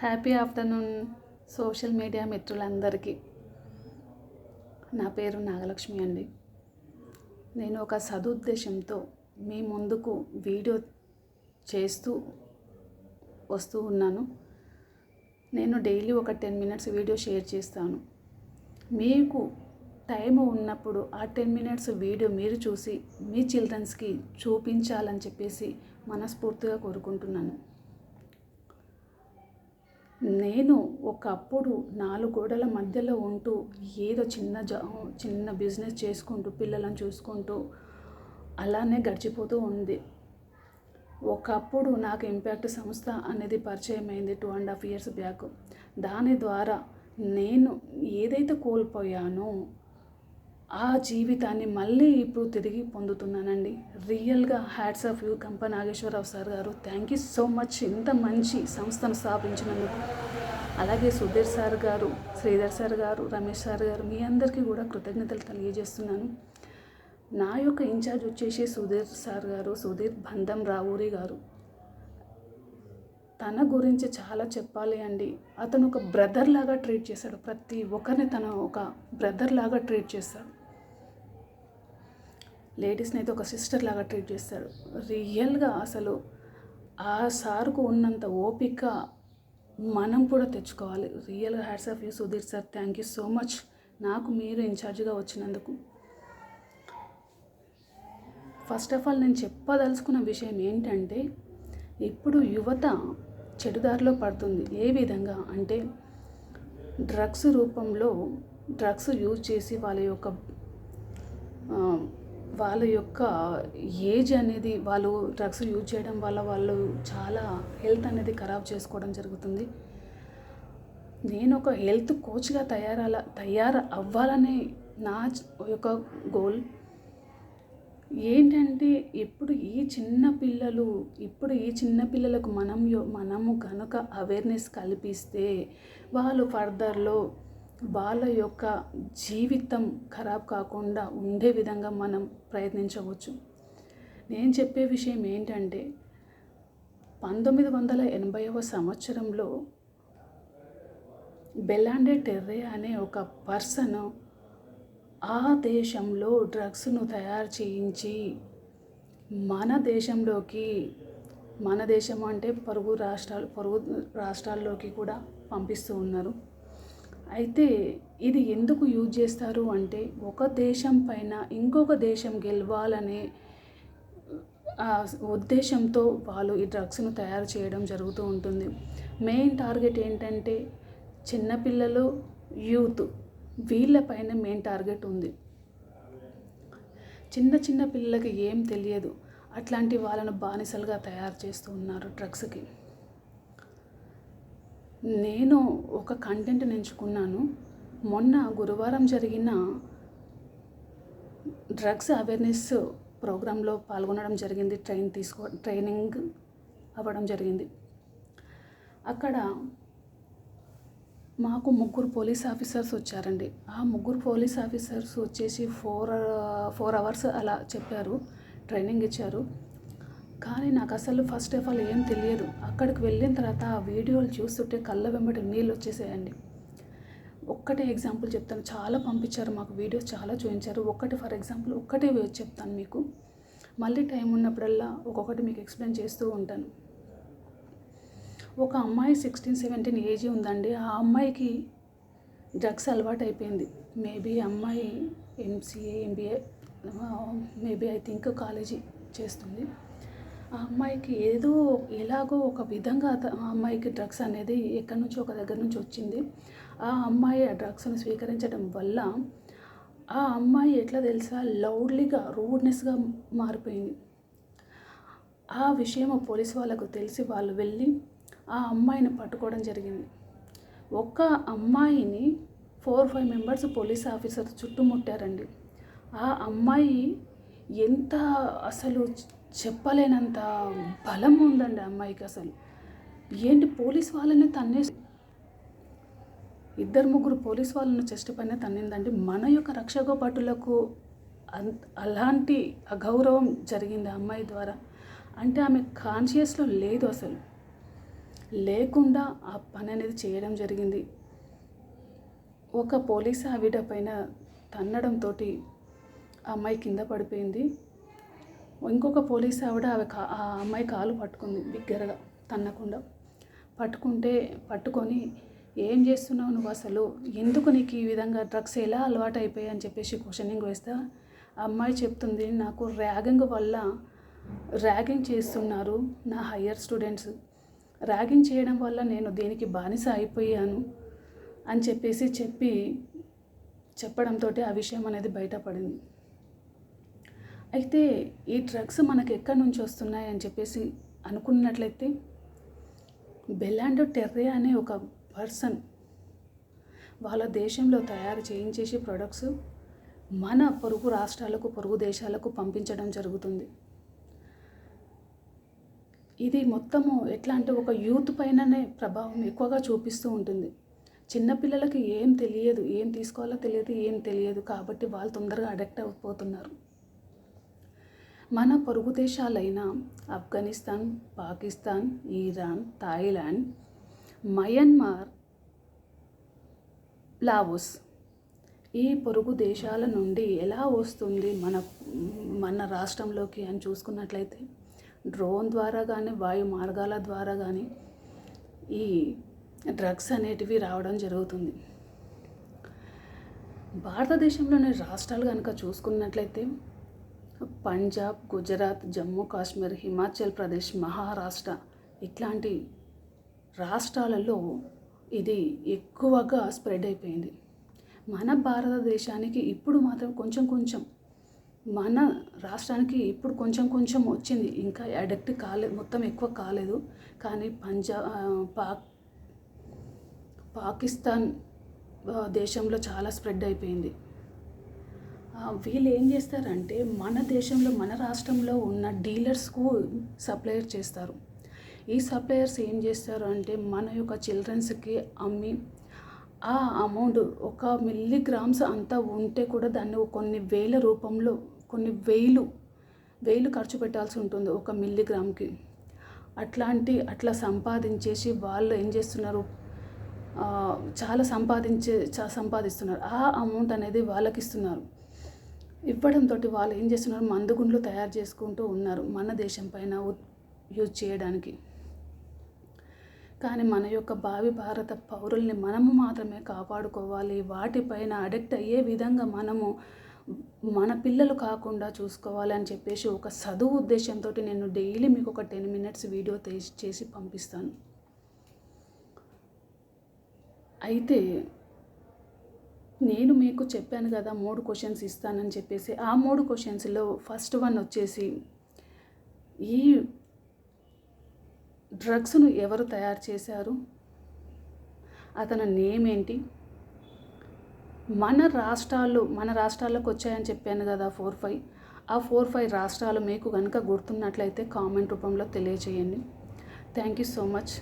Happy afternoon social media మిత్రులందరికీ. నా పేరు నాగలక్ష్మి అండి. నేను ఒక సదుద్దేశంతో మీ ముందుకు వీడియో చేస్తూ వస్తూ ఉన్నాను. నేను డైలీ ఒక 10 minutes వీడియో షేర్ చేస్తాను. మీకు టైం ఉన్నప్పుడు ఆ 10 minutes వీడియో మీరు చూసి మీ చిల్డ్రన్స్కి చూపించాలని చెప్పేసి మనస్ఫూర్తిగా కోరుకుంటున్నాను. నేను ఒకప్పుడు 4 గోడల మధ్యలో ఉంటూ ఏదో చిన్న బిజినెస్ చేసుకుంటూ పిల్లలను చూసుకుంటూ అలానే గడిచిపోతూ ఉంది. ఒకప్పుడు నాకు ఇంపాక్ట్ సంస్థ అనేది పరిచయం అయింది 2.5 years బ్యాక్. దాని ద్వారా నేను ఏదైతే కోల్పోయానో ఆ జీవితాన్ని మళ్ళీ ఇప్పుడు తిరిగి పొందుతున్నానండి. రియల్గా హ్యాట్స్ ఆఫ్ యూ కంప నాగేశ్వరరావు సార్ గారు. థ్యాంక్ యూ సో మచ్ ఇంత మంచి సంస్థను స్థాపించినందుకు. అలాగే సుధీర్ సార్ గారు, శ్రీధర్ సార్ గారు, రమేష్ సార్ గారు, మీ అందరికీ కూడా కృతజ్ఞతలు తెలియజేస్తున్నాను. నా యొక్క ఇన్ఛార్జ్ వచ్చేసి సుధీర్ సార్ గారు, సుధీర్ బంధం రావూరి గారు. తన గురించి చాలా చెప్పాలి అండి. అతను ఒక బ్రదర్ లాగా ట్రీట్ చేశాడు. ప్రతి ఒక్కరిని తను ఒక బ్రదర్ లాగా ట్రీట్ చేస్తాడు. లేడీస్ని అయితే ఒక సిస్టర్ లాగా ట్రీట్ చేస్తాడు. రియల్గా అసలు ఆ సార్కు ఉన్నంత ఓపిక మనం కూడా తెచ్చుకోవాలి. రియల్గా hats off you Sudheer sir. Thank you so much నాకు మీరు ఇన్ఛార్జ్గా వచ్చినందుకు. ఫస్ట్ ఆఫ్ ఆల్ నేను చెప్పదలుచుకున్న విషయం ఏంటంటే, ఇప్పుడు యువత చెడుదారిలో పడుతుంది. ఏ విధంగా అంటే డ్రగ్స్ రూపంలో డ్రగ్స్ యూజ్ చేసి వాళ్ళ యొక్క ఏజ్ అనేది వాళ్ళు డ్రగ్స్ యూజ్ చేయడం వల్ల వాళ్ళు చాలా హెల్త్ అనేది ఖరాబ్ చేసుకోవడం జరుగుతుంది. నేను ఒక హెల్త్ కోచ్గా తయారు అవ్వాలనే నా యొక్క గోల్. ఏంటంటే ఇప్పుడు ఈ చిన్న పిల్లలకు మనము కనుక అవేర్నెస్ కల్పిస్తే వాళ్ళు ఫర్దర్లో వాళ్ళ యొక్క జీవితం ఖరాబ్ కాకుండా ఉండే విధంగా మనం ప్రయత్నించవచ్చు. నేను చెప్పే విషయం ఏంటంటే 1980వ సంవత్సరంలో బెలాండే టెర్రే అనే ఒక పర్సన్ ఆ దేశంలో డ్రగ్స్ను తయారు చేయించి మన దేశం అంటే పొరుగు రాష్ట్రాల్లోకి కూడా పంపిస్తూ ఉన్నారు. అయితే ఇది ఎందుకు యూజ్ చేస్తారు అంటే, ఒక దేశం పైన ఇంకొక దేశం గెలవాలనే ఉద్దేశంతో వాళ్ళు ఈ డ్రగ్స్ను తయారు చేయడం జరుగుతూ ఉంటుంది. మెయిన్ టార్గెట్ ఏంటంటే చిన్నపిల్లలు, యూత్, వీళ్ళపైన మెయిన్ టార్గెట్ ఉంది. చిన్న పిల్లలకి ఏం తెలియదు, అట్లాంటి వాళ్ళను బానిసలుగా తయారు చేస్తూ ఉన్నారు డ్రగ్స్కి. నేను ఒక కంటెంట్ ఎంచుకున్నాను. మొన్న గురువారం జరిగిన డ్రగ్స్ అవేర్నెస్ ప్రోగ్రాంలో పాల్గొనడం జరిగింది. ట్రైనింగ్ అవ్వడం జరిగింది. అక్కడ మాకు 3 పోలీస్ ఆఫీసర్స్ వచ్చారండి. ఆ 3 పోలీస్ ఆఫీసర్స్ వచ్చేసి 4 hours అలా చెప్పారు, ట్రైనింగ్ ఇచ్చారు. కానీ నాకు అసలు ఫస్ట్ ఆఫ్ ఆల్ ఏం తెలియదు. అక్కడికి వెళ్ళిన తర్వాత ఆ వీడియోలు చూస్తుంటే కళ్ళ వెంబడి నీళ్ళు వచ్చేసాయండి. ఒక్కటే ఎగ్జాంపుల్ చెప్తాను. చాలా పంపించారు మాకు, వీడియోస్ చాలా చూపించారు. ఫర్ ఎగ్జాంపుల్ ఒక్కటే చెప్తాను మీకు. మళ్ళీ టైం ఉన్నప్పుడల్లా ఒక్కొక్కటి మీకు ఎక్స్ప్లెయిన్ చేస్తూ ఉంటాను. ఒక అమ్మాయి 16-17 ఏజ్ ఉందండి. ఆ అమ్మాయికి డ్రగ్స్ అలవాటు అయిపోయింది. మేబీ అమ్మాయి MCA MBA maybe I think college చేస్తుంది. ఆ అమ్మాయికి ఎలాగో ఒక విధంగా ఆ అమ్మాయికి డ్రగ్స్ అనేది ఎక్కడి నుంచో ఒక దగ్గర నుంచి వచ్చింది. ఆ అమ్మాయి ఆ డ్రగ్స్ను స్వీకరించడం వల్ల ఆ అమ్మాయి ఎట్లా తెలుసా, లౌడ్లీగా రూడ్నెస్గా మారిపోయింది. ఆ విషయం పోలీసు వాళ్ళకు తెలిసి వాళ్ళు వెళ్ళి ఆ అమ్మాయిని పట్టుకోవడం జరిగింది. ఒక్క అమ్మాయిని 4-5 members పోలీస్ ఆఫీసర్స్ చుట్టుముట్టారండి. ఆ అమ్మాయి ఎంత అసలు చెప్పలేనంత బలం ఉందండి ఆ అమ్మాయికి. అసలు ఏంటి, పోలీస్ వాళ్ళని 2-3 పోలీస్ వాళ్ళని చెస్ట్ పైన తన్నిందండి. మన యొక్క రక్షక భటులకు అలాంటి అగౌరవం జరిగింది ఆ అమ్మాయి ద్వారా. అంటే ఆమె కాన్షియస్లో లేదు అసలు. లేకుండా ఆ పని అనేది చేయడం జరిగింది. ఒక పోలీస్ ఆవిడ పైన తన్నడంతో ఆ అమ్మాయి కింద పడిపోయింది. ఇంకొక పోలీస్ ఆవిడ ఆ అమ్మాయి కాలు పట్టుకుంది బిగ్గరగా, తన్నకుండా పట్టుకొని ఏం చేస్తున్నావు నువ్వు, అసలు ఎందుకు నీకు ఈ విధంగా డ్రగ్స్ ఎలా అలవాటు అయిపోయాయి అని చెప్పేసి క్వశ్చనింగ్ వేస్తా ఆ అమ్మాయి చెప్తుంది, నాకు ర్యాగింగ్ చేస్తున్నారు నా హయ్యర్ స్టూడెంట్స్, ర్యాగింగ్ చేయడం వల్ల నేను దేనికి బానిస అయిపోయాను అని చెప్పడంతో ఆ విషయం అనేది బయటపడింది. అయితే ఈ డ్రగ్స్ మనకు ఎక్కడి నుంచి వస్తున్నాయి అని చెప్పేసి అనుకున్నట్లయితే, బెలాండో టెర్రే అనే ఒక పర్సన్ వాళ్ళ దేశంలో తయారు చేయించేసి ప్రొడక్ట్స్ మన పొరుగు రాష్ట్రాలకు, పొరుగు దేశాలకు పంపించడం జరుగుతుంది. ఇది మొత్తము ఎట్లా అంటే ఒక యూత్ పైననే ప్రభావం ఎక్కువగా చూపిస్తూ ఉంటుంది. చిన్నపిల్లలకి ఏం తెలియదు, ఏం తీసుకోవాలో తెలియదు కాబట్టి వాళ్ళు తొందరగా అడిక్ట్ అయిపోతున్నారు. మన పొరుగు దేశాలైన Afghanistan, Pakistan, Iran, Thailand, Myanmar, Laos, ఈ పొరుగు దేశాల నుండి ఎలా వస్తుంది మన రాష్ట్రంలోకి అని చూసుకున్నట్లయితే, డ్రోన్ ద్వారా కానీ, వాయు మార్గాల ద్వారా కానీ ఈ డ్రగ్స్ అనేటివి రావడం జరుగుతుంది. భారతదేశంలోని రాష్ట్రాలు కనుక చూసుకున్నట్లయితే, పంజాబ్, గుజరాత్, జమ్మూ కాశ్మీర్, హిమాచల్ ప్రదేశ్, మహారాష్ట్ర ఇట్లాంటి రాష్ట్రాలలో ఇది ఎక్కువగా స్ప్రెడ్ అయిపోయింది. మన భారతదేశానికి ఇప్పుడు మాత్రం కొంచెం మన రాష్ట్రానికి ఇప్పుడు కొంచెం వచ్చింది, ఇంకా అడిక్ట్ కాలేదు, మొత్తం ఎక్కువ కాలేదు. కానీ పాకిస్తాన్ దేశంలో చాలా స్ప్రెడ్ అయిపోయింది. వీళ్ళు ఏం చేస్తారంటే మన దేశంలో, మన రాష్ట్రంలో ఉన్న డీలర్స్కు సప్లయర్ చేస్తారు. ఈ సప్లయర్స్ ఏం చేస్తారు అంటే మన యొక్క చిల్డ్రన్స్కి అమ్మి ఆ అమౌంట్ 1 మిల్లీగ్రామ్స్ అంతా ఉంటే కూడా దాన్ని కొన్ని వేల రూపంలో, కొన్ని వేలు ఖర్చు పెట్టాల్సి ఉంటుంది 1 మిల్లీగ్రామ్కి. అట్లా సంపాదించేసి వాళ్ళు ఏం చేస్తున్నారు, చాలా సంపాదిస్తున్నారు. ఆ అమౌంట్ అనేది వాళ్ళకి ఇస్తున్నారు. ఇవ్వడంతో వాళ్ళు ఏం చేస్తున్నారు, మందుగుండ్లు తయారు చేసుకుంటూ ఉన్నారు మన దేశం పైన యూజ్ చేయడానికి. కానీ మన యొక్క భావి భారత పౌరుల్ని మనము మాత్రమే కాపాడుకోవాలి. వాటిపైన అడిక్ట్ అయ్యే విధంగా మనము మన పిల్లలు కాకుండా చూసుకోవాలి అని చెప్పేసి ఒక చదువు ఉద్దేశంతో నేను డైలీ మీకు ఒక 10 minutes వీడియో చేసి పంపిస్తాను. అయితే నేను మీకు చెప్పాను కదా 3 క్వశ్చన్స్ ఇస్తానని చెప్పేసి, ఆ 3 క్వశ్చన్స్లో ఫస్ట్ వన్ వచ్చేసి, ఈ డ్రగ్స్ను ఎవరు తయారు చేశారు, అతని నేమ్ ఏంటి, మన రాష్ట్రాల్లోకి వచ్చాయని చెప్పాను కదా 4-5, ఆ 4-5 రాష్ట్రాలు మీకు కనుక గుర్తున్నట్లయితే కామెంట్ రూపంలో తెలియజేయండి. Thank you so much.